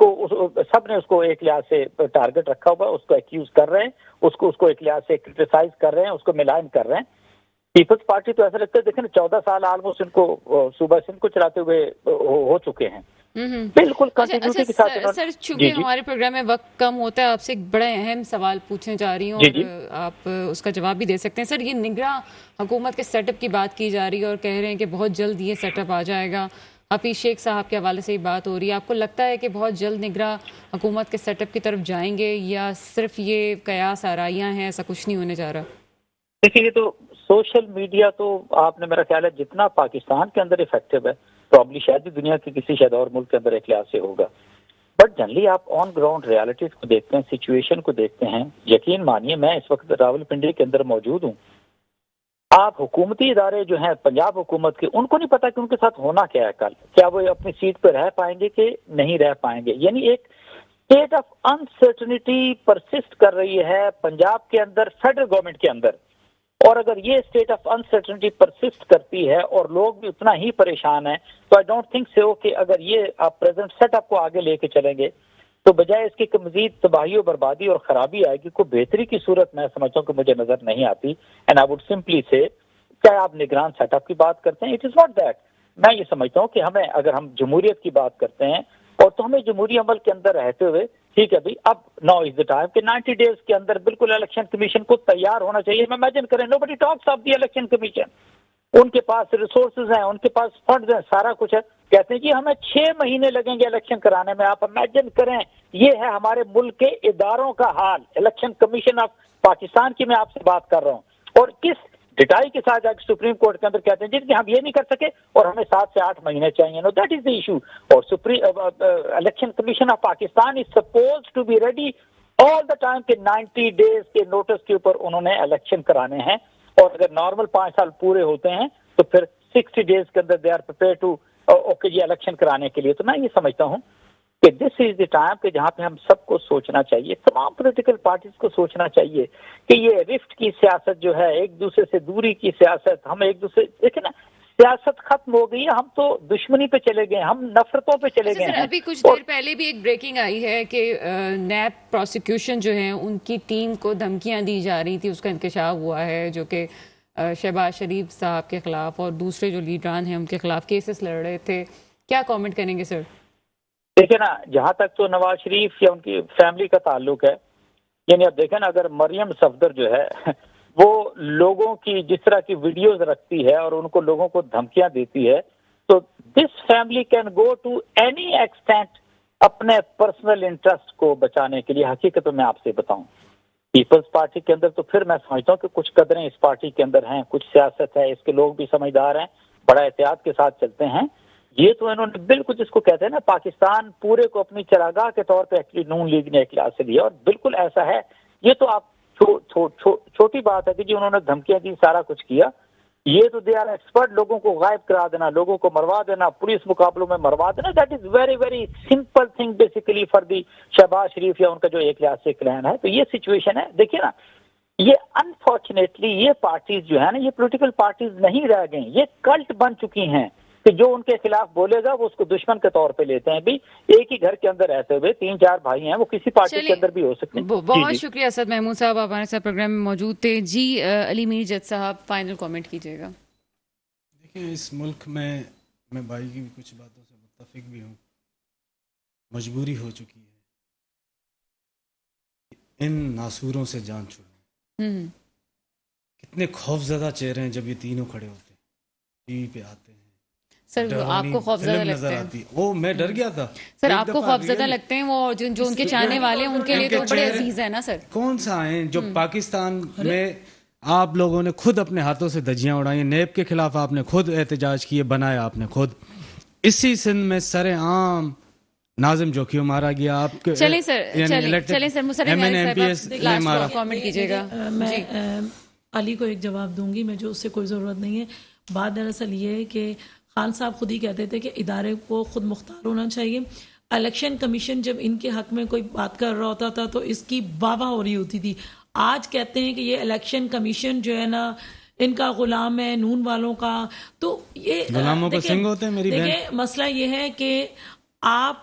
سب نے اس کو ایک لحاظ سے ٹارگٹ رکھا ہوا ہے، اس کو ایکیوز کر رہے ہیں، اس کو ایک لحاظ سے کرٹیسائز کر رہے ہیں، اس کو ملائن کر رہے ہیں. پیپلز پارٹی تو ایسا لگتا ہے دیکھیں نا 14 سال آلموسٹ ان کو صوبہ سندھ کو چلاتے ہوئے ہو چکے ہیں. بالکل کنٹینیوٹی کے ساتھ. سر چونکہ ہمارے پروگرام میں وقت کم ہوتا ہے، آپ سے ایک بڑا اہم سوال پوچھنے جا رہی ہوں اور آپ اس کا جواب بھی دے سکتے ہیں. سر یہ نگراں حکومت کے سیٹ اپ کی بات کی جا رہی ہے اور کہہ رہے ہیں کہ بہت جلد یہ سیٹ اپ آ جائے گا. حفیظ شیخ صاحب کے حوالے سے یہ بات ہو رہی ہے. آپ کو لگتا ہے کہ بہت جلد نگراں حکومت کے سیٹ اپ کی طرف جائیں گے یا صرف یہ قیاس آرائیاں ہیں، ایسا کچھ نہیں ہونے جا رہا؟ دیکھیے یہ تو سوشل میڈیا تو آپ نے میرا خیال ہے جتنا پاکستان کے اندر افیکٹو ہے پرابلی شاید ہی دنیا کے کسی شاید اور ملک کے اندر ایک لحاظ سے ہوگا. بٹ جنرلی آپ آن گراؤنڈ ریالٹیز کو دیکھتے ہیں، سچویشن کو دیکھتے ہیں. یقین مانیے میں اس وقت راول پنڈی کے اندر موجود ہوں. آپ حکومتی ادارے جو ہیں پنجاب حکومت کے، ان کو نہیں پتا کہ ان کے ساتھ ہونا کیا ہے کل. کیا وہ اپنی سیٹ پہ رہ پائیں گے کہ نہیں رہ پائیں گے؟ یعنی ایک اسٹیٹ آف انسرٹنٹی پرسسٹ کر رہی ہے پنجاب کے اندر، فیڈرل گورنمنٹ کے اندر. اور اگر یہ اسٹیٹ آف انسرٹنٹی پرسسٹ کرتی ہے اور لوگ بھی اتنا ہی پریشان ہیں تو آئی ڈونٹ تھنک سو کہ اگر یہ آپ پریزنٹ سیٹ اپ کو آگے لے کے چلیں گے تو بجائے اس کی کہ مزید تباہی و بربادی اور خرابی آئے گی، کوئی بہتری کی صورت میں سمجھتا ہوں کہ مجھے نظر نہیں آتی. اینڈ آئی وڈ سمپلی سے چاہے آپ نگران سیٹ اپ کی بات کرتے ہیں، اٹ از ناٹ دیٹ. میں یہ سمجھتا ہوں کہ ہمیں اگر ہم جمہوریت کی بات کرتے ہیں اور تو ہمیں جمہوری عمل کے اندر رہتے ہوئے ٹھیک ہے بھائی اب ناؤ از دا ٹائم کہ 90 ڈیز کے اندر بالکل الیکشن کمیشن کو تیار ہونا چاہیے. میں امیجن کریں nobody talks of the election commission. ان کے پاس ریسورسز ہیں، ان کے پاس فنڈز ہیں، سارا کچھ ہے. کہتے ہیں جی ہمیں 6 مہینے لگیں گے الیکشن کرانے میں. آپ امیجن کریں یہ ہے ہمارے ملک کے اداروں کا حال. الیکشن کمیشن آف پاکستان کی میں آپ سے بات کر رہا ہوں اور کس ڈٹائی کے ساتھ جا کے سپریم کورٹ کے اندر کہتے ہیں جن کہ ہم یہ نہیں کر سکے اور ہمیں 7 سے 8 مہینے چاہیے. No that is the issue. اور election commission of Pakistan is suppose to be ready all the time کہ 90 ڈیز کے نوٹس کے اوپر انہوں نے الیکشن کرانے ہیں. اور اگر نارمل 5 سال پورے ہوتے ہیں تو پھر 60 ڈیز کے اندر they are prepare to okay جی الیکشن کرانے کے لیے. تو میں یہ سمجھتا ہوں کہ دس از دی ٹائم کہ جہاں پہ ہم سب کو سوچنا چاہیے، تمام پولیٹیکل پارٹیز کو سوچنا چاہیے کہ یہ رفٹ کی سیاست جو ہے، ایک دوسرے سے دوری کی سیاست، ہم ایک دوسرے دیکھیں نا سیاست ختم ہو گئی ہے. ہم تو دشمنی پہ چلے گئے، ہم نفرتوں پہ چلے گئے ہیں. ابھی کچھ دیر پہلے بھی ایک بریکنگ آئی ہے کہ نیب پروسیکیوشن جو ہیں ان کی ٹیم کو دھمکیاں دی جا رہی تھی، اس کا انکشاف ہوا ہے جو کہ شہباز شریف صاحب کے خلاف اور دوسرے جو لیڈران ہیں ان کے خلاف کیسز لڑ رہے تھے. کیا کامنٹ کریں گے سر؟ دیکھیں نا جہاں تک تو نواز شریف یا ان کی فیملی کا تعلق ہے، یعنی اب دیکھیں نا اگر مریم صفدر جو ہے وہ لوگوں کی جس طرح کی ویڈیوز رکھتی ہے اور ان کو لوگوں کو دھمکیاں دیتی ہے تو this family can go to any extent اپنے پرسنل انٹرسٹ کو بچانے کے لیے. حقیقت میں آپ سے بتاؤں پیپلز پارٹی کے اندر تو پھر میں سمجھتا ہوں کہ کچھ قدریں اس پارٹی کے اندر ہیں، کچھ سیاست ہے، اس کے لوگ بھی سمجھدار ہیں، بڑا احتیاط کے ساتھ چلتے ہیں. یہ تو انہوں نے بالکل جس کو کہتے ہیں نا پاکستان پورے کو اپنی چراگاہ کے طور پہ ایکچولی نون لیگ نے ایک لحاظ سے لیا اور بالکل ایسا ہے. یہ تو آپ چھوٹی بات ہے کہ جی انہوں نے دھمکیاں دی، سارا کچھ کیا. یہ تو دے آر ایکسپرٹ لوگوں کو غائب کرا دینا، لوگوں کو مروا دینا، پولیس مقابلوں میں مروا دینا. That is very very simple thing basically for the Shahbaz Sharif یا ان کا جو ایک لحاظ سے کلین ہے. تو یہ سچویشن ہے. دیکھیے نا یہ انفارچونیٹلی یہ پارٹیز جو ہے نا یہ پولیٹیکل پارٹیز نہیں رہ گئیں، یہ کلٹ بن چکی ہیں کہ جو ان کے خلاف بولے گا وہ اس کو دشمن کے طور پہ لیتے ہیں. بھی ایک ہی گھر کے اندر رہتے ہوئے 3-4 بھائی ہیں، وہ کسی پارٹی کے اندر بھی ہو سکتے ہیں. بہت شکریہ اسد محمود صاحب، آپ ہمارے ساتھ پروگرام میں موجود تھے. جی علی میر جج صاحب فائنل کامنٹ کیجیے گا. دیکھیں اس ملک میں بھائی کی بھی کچھ باتوں سے متفق بھی ہوں. مجبوری ہو چکی ہے ان ناسوروں سے جان چھوڑنا. کتنے خوف زدہ چہرے ہیں جب یہ تینوں کھڑے ہوتے ہیں، ٹی وی پہ آتے ہیں. سر آپ کو خوفزدہ لگتے ہیں؟ وہ میں ڈر گیا تھا. سر آپ کو خوفزدہ لگتے ہیں؟ وہ جو ان کے چاہنے والے ہیں ان کے لیے تو بڑے عزیز ہیں نا سر. کون سا ہیں جو پاکستان میں آپ لوگوں نے خود اپنے ہاتھوں سے دھجیاں اڑائی، نیب کے خلاف آپ نے خود احتجاج کیے، بنایا آپ نے خود. اسی سندھ میں سر عام ناظم جوکیو مارا گیا. آپ کے چلیں سر مارا کامنٹ کیجیے گا. میں علی کو ایک جواب دوں گی، مجھے اس سے کوئی ضرورت نہیں ہے. بات دراصل یہ ہے کہ خان صاحب خود ہی کہتے تھے کہ ادارے کو خود مختار ہونا چاہیے. الیکشن کمیشن جب ان کے حق میں کوئی بات کر رہا ہوتا تھا تو اس کی واہ واہ ہو رہی ہوتی تھی. آج کہتے ہیں کہ یہ الیکشن کمیشن جو ہے نا ان کا غلام ہے نون والوں کا. تو یہ غلاموں کو سنگ ہوتے ہیں میری بہن. دیکھیں مسئلہ یہ ہے کہ آپ